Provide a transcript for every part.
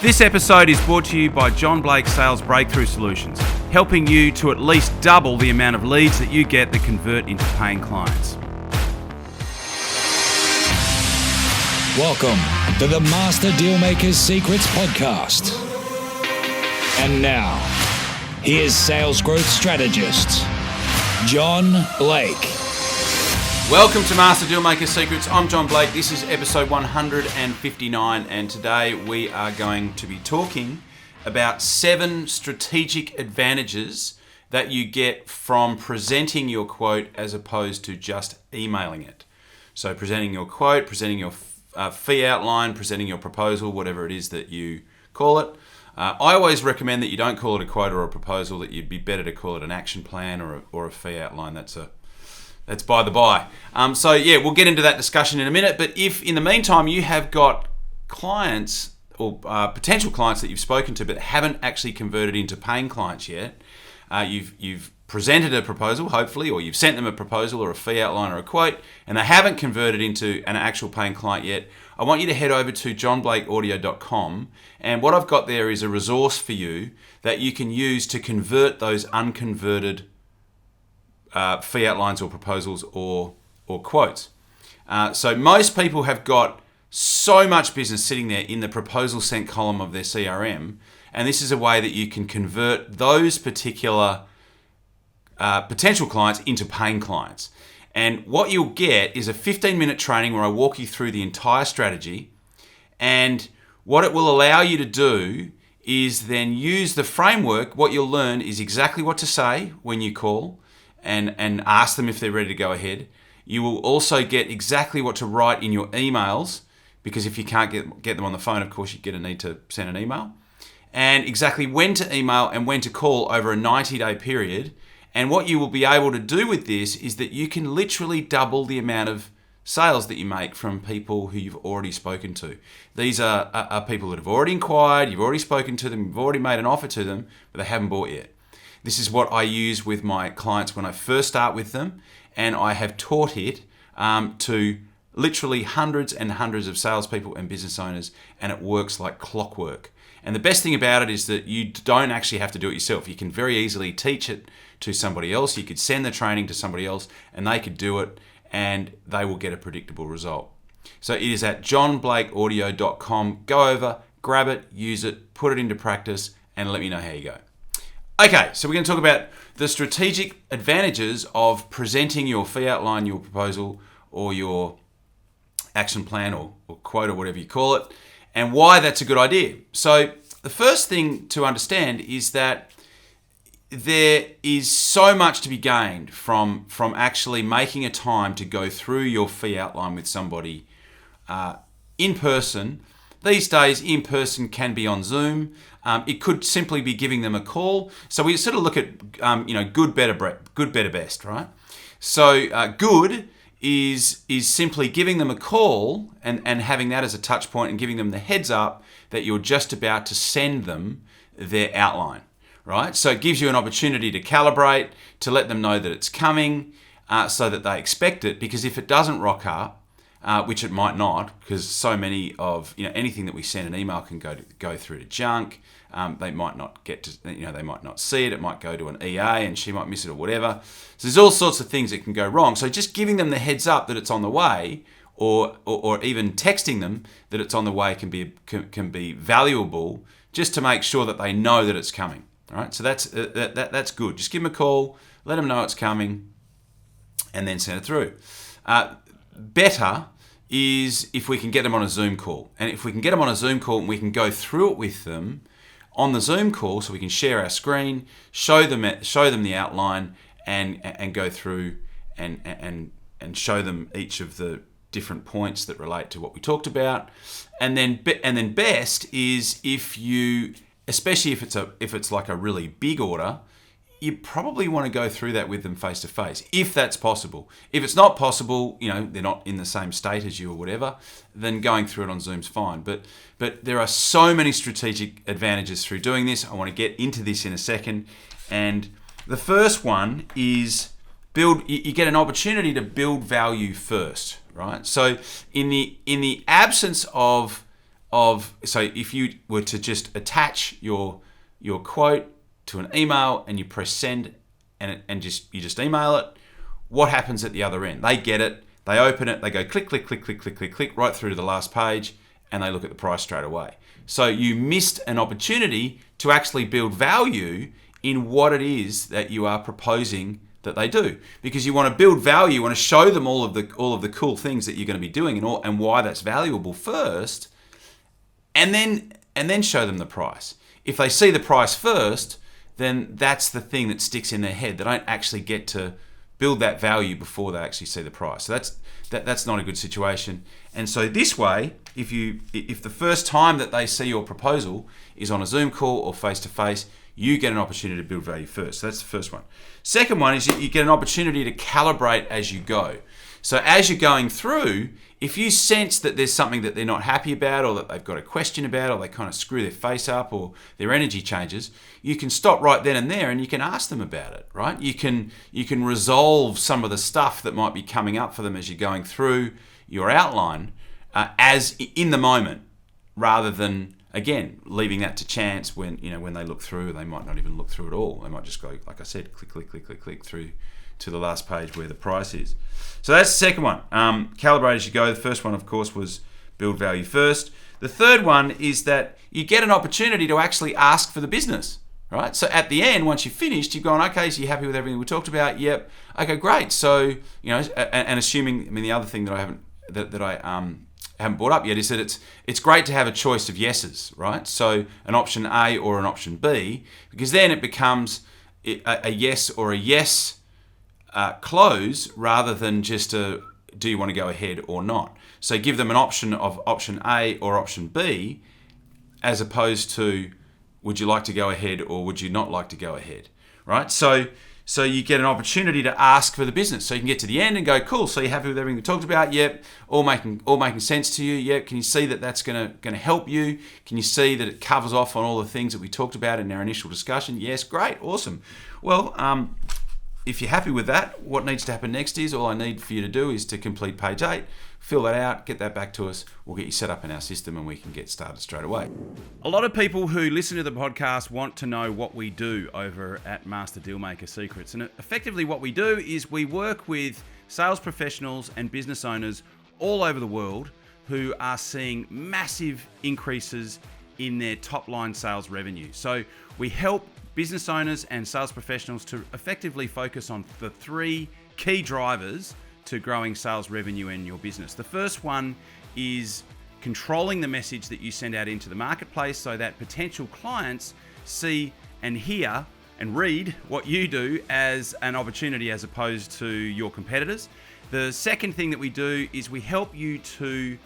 This episode is brought to you by John Blake Sales Breakthrough Solutions, helping you to at least double the amount of leads that you get that convert into paying clients. Welcome to the Master Dealmaker's Secrets podcast. And now, here's sales growth strategist, John Blake. Welcome to Master Dealmaker's Secrets. I'm John Blake. This is episode 159, and today we are going to be talking about 7 strategic advantages that you get from presenting your quote as opposed to just emailing it. So presenting your quote, presenting your fee outline, presenting your proposal, whatever it is that you call it. I always recommend that you don't call it a quote or a proposal, that you'd be better to call it an action plan or a fee outline. That's by the by. We'll get into that discussion in a minute. But if in the meantime you have got clients or potential clients that you've spoken to but haven't actually converted into paying clients yet, you've presented a proposal, hopefully, or you've sent them a proposal or a fee outline or a quote, and they haven't converted into an actual paying client yet, I want you to head over to johnblakeaudio.com, and what I've got there is a resource for you that you can use to convert those unconverted fee outlines or proposals or quotes. So most people have got so much business sitting there in the proposal sent column of their CRM, and this is a way that you can convert those particular potential clients into paying clients. And what you'll get is a 15-minute training where I walk you through the entire strategy, and what it will allow you to do is then use the framework. What you'll learn is exactly what to say when you call and ask them if they're ready to go ahead. You will also get exactly what to write in your emails, because if you can't get them on the phone, of course, you're going to need to send an email. And exactly when to email and when to call over a 90-day period. And what you will be able to do with this is that you can literally double the amount of sales that you make from people who you've already spoken to. These are people that have already inquired, you've already spoken to them, you've already made an offer to them, but they haven't bought yet. This is what I use with my clients when I first start with them, and I have taught it to literally hundreds and hundreds of salespeople and business owners, and it works like clockwork. And the best thing about it is that you don't actually have to do it yourself. You can very easily teach it to somebody else. You could send the training to somebody else, and they could do it, and they will get a predictable result. So it is at johnblakeaudio.com. Go over, grab it, use it, put it into practice, and let me know how you go. Okay, so we're going to talk about the strategic advantages of presenting your fee outline, your proposal, or your action plan or quote or whatever you call it, and why that's a good idea. So the first thing to understand is that there is so much to be gained from actually making a time to go through your fee outline with somebody in person. These days, in person can be on Zoom. It could simply be giving them a call. So we sort of look at good, better, best, right? So good is simply giving them a call and having that as a touch point and giving them the heads up that you're just about to send them their outline, right? So it gives you an opportunity to calibrate, to let them know that it's coming, so that they expect it. Because if it doesn't rock up, which it might not, because so many of anything that we send an email can go through to junk. They might not get to, they might not see it. It might go to an EA and she might miss it or whatever. So there's all sorts of things that can go wrong. So just giving them the heads up that it's on the way, or even texting them that it's on the way can be valuable, just to make sure that they know that it's coming. All right. So that's good. Just give them a call, let them know it's coming, and then send it through. Better is if we can get them on a Zoom call. And if we can get them on a Zoom call and we can go through it with them on the Zoom call, so we can share our screen, show them the outline, and go through and show them each of the different points that relate to what we talked about. And then best is if you, especially if it's like a really big order, you probably want to go through that with them face to face, if that's possible. If it's not possible, they're not in the same state as you or whatever, then going through it on Zoom's fine. But there are so many strategic advantages through doing this. I want to get into this in a second. And the first one is you get an opportunity to build value first, right? So in the absence of so if you were to just attach your quote to an email and you press send and you just email it, what happens at the other end? They get it, they open it, they go click, click, click, click, click, click, click, right through to the last page, and they look at the price straight away. So you missed an opportunity to actually build value in what it is that you are proposing that they do, because you want to build value, you want to show them all of the cool things that you're going to be doing and why that's valuable first, and then show them the price. If they see the price first, then that's the thing that sticks in their head. They don't actually get to build that value before they actually see the price. So that's not a good situation. And so this way, if the first time that they see your proposal is on a Zoom call or face-to-face, you get an opportunity to build value first. So that's the first one. Second one is you get an opportunity to calibrate as you go. So as you're going through, if you sense that there's something that they're not happy about, or that they've got a question about, or they kind of screw their face up, or their energy changes, you can stop right then and there and you can ask them about it, right? You can resolve some of the stuff that might be coming up for them as you're going through your outline as in the moment, rather than, again, leaving that to chance when they look through. They might not even look through at all. They might just go, like I said, click, click, click, click, click through to the last page where the price is. So that's the second one. Calibrate as you go. The first one, of course, was build value first. The third one is that you get an opportunity to actually ask for the business, right? So at the end, once you've finished, you've gone, okay, so you're happy with everything we talked about? Yep. Okay, great. So, and assuming, the other thing that I haven't brought up yet is that it's great to have a choice of yeses, right? So an option A or an option B, because then it becomes a yes or a yes close, rather than just a do you want to go ahead or not. So give them an option of option A or option B, as opposed to would you like to go ahead or would you not like to go ahead, right? So you get an opportunity to ask for the business. So you can get to the end and go, cool, so you're happy with everything we talked about? Yep. All making sense to you? Yep. Can you see that that's going to help you? Can you see that it covers off on all the things that we talked about in our initial discussion? Yes, great, awesome. Well, if you're happy with that, what needs to happen next is all I need for you to do is to complete page 8, fill that out, get that back to us. We'll get you set up in our system and we can get started straight away. A lot of people who listen to the podcast want to know what we do over at Master Dealmaker Secrets. And effectively what we do is we work with sales professionals and business owners all over the world who are seeing massive increases in their top line sales revenue. So we help business owners and sales professionals to effectively focus on the 3 key drivers to growing sales revenue in your business. The first one is controlling the message that you send out into the marketplace so that potential clients see and hear and read what you do as an opportunity as opposed to your competitors. The second thing that we do is we help you to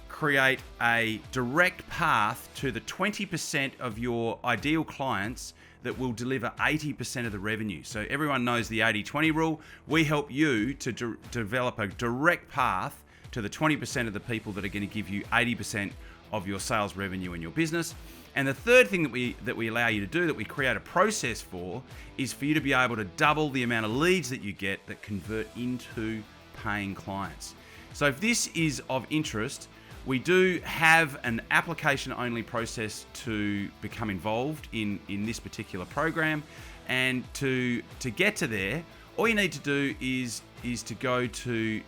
create a direct path to the 20% of your ideal clients that will deliver 80% of the revenue. So everyone knows the 80-20 rule. We help you to develop a direct path to the 20% of the people that are going to give you 80% of your sales revenue in your business. And the third thing that we allow you to do, that we create a process for, is for you to be able to double the amount of leads that you get that convert into paying clients. So if this is of interest, we do have an application-only process to become involved in this particular program. And to get to there, all you need to do is to go to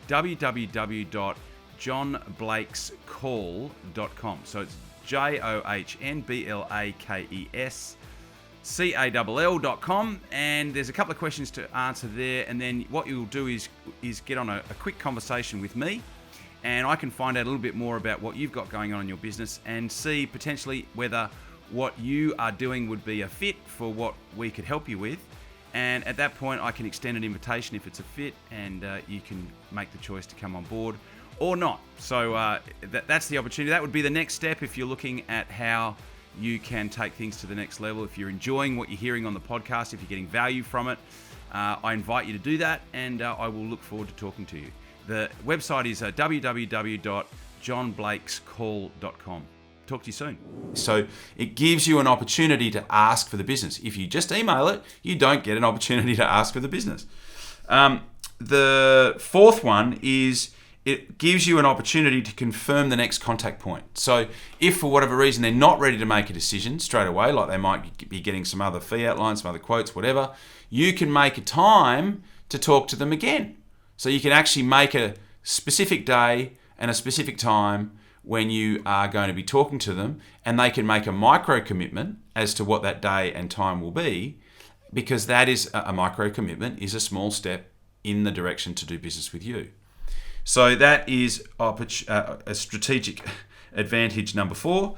johnblakescall.com. So it's JOHNBLAKESCALL.com, and there's a couple of questions to answer there, and then what you'll do is get on a quick conversation with me, and I can find out a little bit more about what you've got going on in your business and see potentially whether what you are doing would be a fit for what we could help you with. And at that point, I can extend an invitation if it's a fit, and you can make the choice to come on board or not. So that's the opportunity. That would be the next step if you're looking at how you can take things to the next level. If you're enjoying what you're hearing on the podcast, if you're getting value from it, I invite you to do that, and I will look forward to talking to you. The website is www.johnblakescall.com. Talk to you soon. So it gives you an opportunity to ask for the business. If you just email it, you don't get an opportunity to ask for the business. The fourth one is it gives you an opportunity to confirm the next contact point. So if for whatever reason they're not ready to make a decision straight away, like they might be getting some other fee outlines, some other quotes, whatever, you can make a time to talk to them again. So you can actually make a specific day and a specific time when you are going to be talking to them, and they can make a micro commitment as to what that day and time will be, because that is a micro commitment is a small step in the direction to do business with you. So that is a strategic advantage number 4.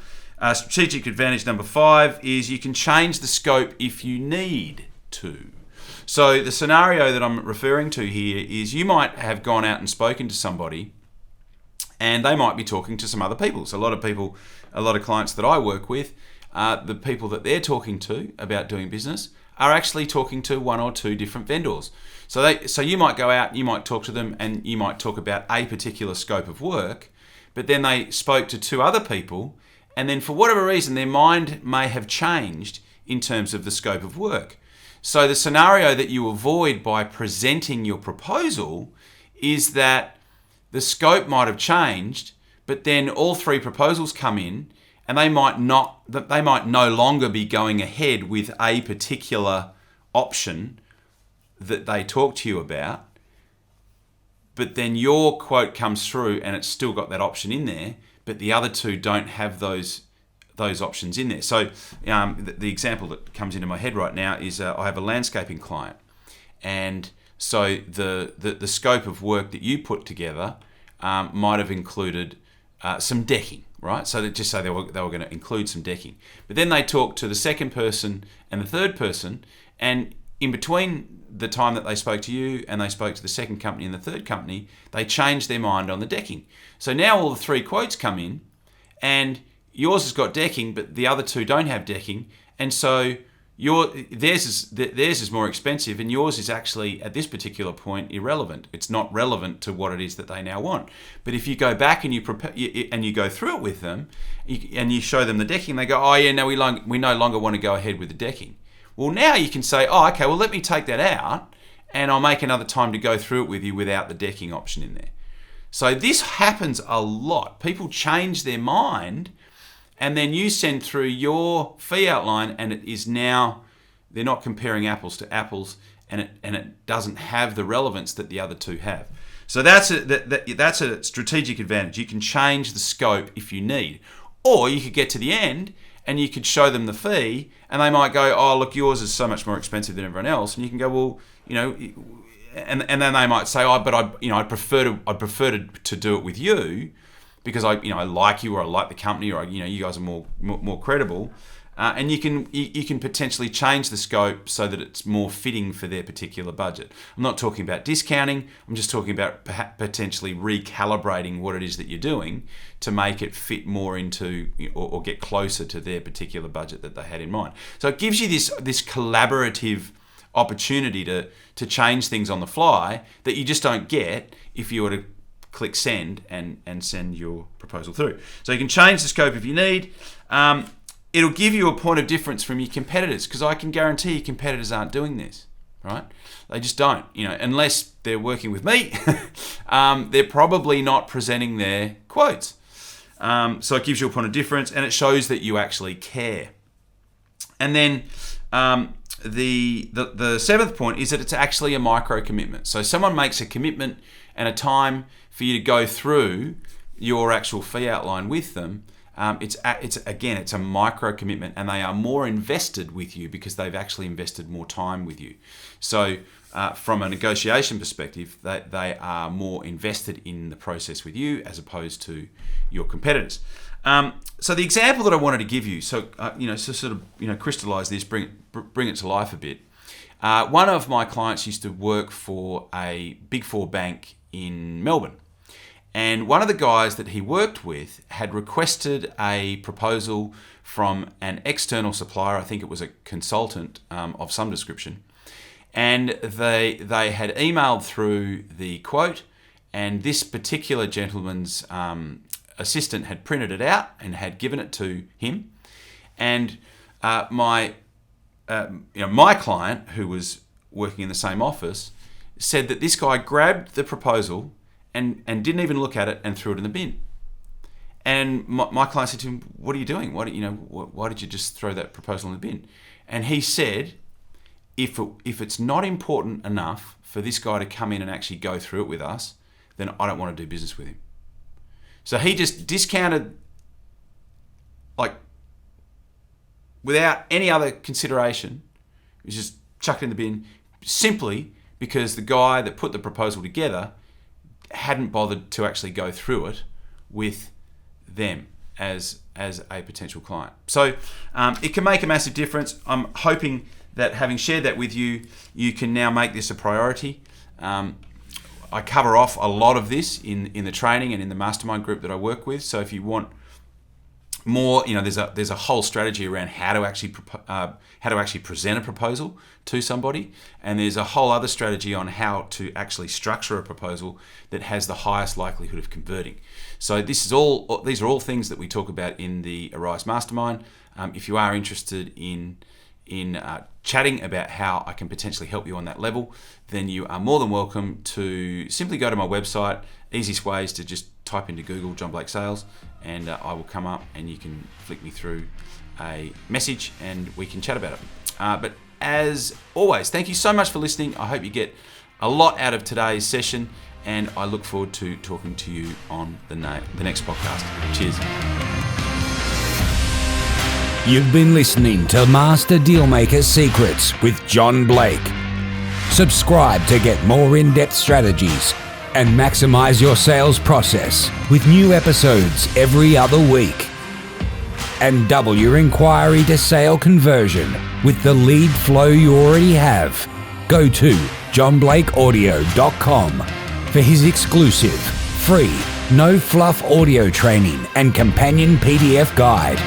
Strategic advantage number 5 is you can change the scope if you need to. So the scenario that I'm referring to here is you might have gone out and spoken to somebody, and they might be talking to some other people. So a lot of clients that I work with, the people that they're talking to about doing business are actually talking to 1 or 2 different vendors. So you might go out, you might talk to them, and you might talk about a particular scope of work, but then they spoke to 2 other people, and then for whatever reason, their mind may have changed in terms of the scope of work. So the scenario that you avoid by presenting your proposal is that the scope might have changed, but then all 3 proposals come in, and they might no longer be going ahead with a particular option that they talk to you about, but then your quote comes through and it's still got that option in there, but the other 2 don't have those options in there. So the example that comes into my head right now is I have a landscaping client, and so the scope of work that you put together might have included some decking, right? So they just say they were going to include some decking. But then they talked to the second person and the third person, and in between the time that they spoke to you and they spoke to the second company and the third company, they changed their mind on the decking. So now all the 3 quotes come in, and yours has got decking, but the other 2 don't have decking, and so theirs is more expensive, and yours is actually at this particular point irrelevant. It's not relevant to what it is that they now want. But if you go back and you go through it with them, and you show them the decking, they go, oh yeah, no, we no longer want to go ahead with the decking. Well, now you can say, oh, okay, well, let me take that out, and I'll make another time to go through it with you without the decking option in there. So this happens a lot. People change their mind, and then you send through your fee outline, and it is now, they're not comparing apples to apples, and it doesn't have the relevance that the other 2 have. So that's a strategic advantage. You can change the scope if you need. Or you could get to the end and you could show them the fee, and they might go, oh, look, yours is so much more expensive than everyone else. And you can go, well, and then they might say, oh, but I'd prefer to do it with you, because I like you, or I like the company, or you guys are more credible, and you can potentially change the scope so that it's more fitting for their particular budget. I'm not talking about discounting. I'm just talking about potentially recalibrating what it is that you're doing to make it fit more into or get closer to their particular budget that they had in mind. So it gives you this collaborative opportunity to change things on the fly that you just don't get if you were to click send and send your proposal through. So you can change the scope if you need. It'll give you a point of difference from your competitors, because I can guarantee your competitors aren't doing this, right? They just don't, unless they're working with me. They're probably not presenting their quotes. So it gives you a point of difference, and it shows that you actually care. And then the 7th point is that it's actually a micro commitment. So someone makes a commitment and a time for you to go through your actual fee outline with them. It's a micro commitment, and they are more invested with you because they've actually invested more time with you. So from a negotiation perspective, they are more invested in the process with you as opposed to your competitors. So the example that I wanted to give you, crystallize this, bring it to life a bit. One of my clients used to work for a Big Four bank in Melbourne. And one of the guys that he worked with had requested a proposal from an external supplier. I think it was a consultant of some description. And they had emailed through the quote, and this particular gentleman's assistant had printed it out and had given it to him. And my client, who was working in the same office, said that this guy grabbed the proposal and didn't even look at it and threw it in the bin. And my client said to him, "What are you doing? Why did you just throw that proposal in the bin?" And he said, if it's not important enough for this guy to come in and actually go through it with us, then I don't want to do business with him. So he just discounted, like, without any other consideration. He just chucked it in the bin simply because the guy that put the proposal together hadn't bothered to actually go through it with them as a potential client. So it can make a massive difference. I'm hoping that having shared that with you, you can now make this a priority. I cover off a lot of this in the training and in the mastermind group that I work with. So if you want more, there's a whole strategy around how to actually present a proposal to somebody, and there's a whole other strategy on how to actually structure a proposal that has the highest likelihood of converting. So these are all things that we talk about in the Arise Mastermind. If you are interested in chatting about how I can potentially help you on that level, then you are more than welcome to simply go to my website. Easiest way is to just type into Google John Blake Sales, and I will come up and you can flick me through a message and we can chat about it. But as always, thank you so much for listening. I hope you get a lot out of today's session, and I look forward to talking to you on the next podcast. Cheers. You've been listening to Master Dealmaker Secrets with John Blake. Subscribe to get more in-depth strategies and maximize your sales process with new episodes every other week. And double your inquiry to sale conversion with the lead flow you already have. Go to johnblakeaudio.com for his exclusive, free, no-fluff audio training and companion PDF guide.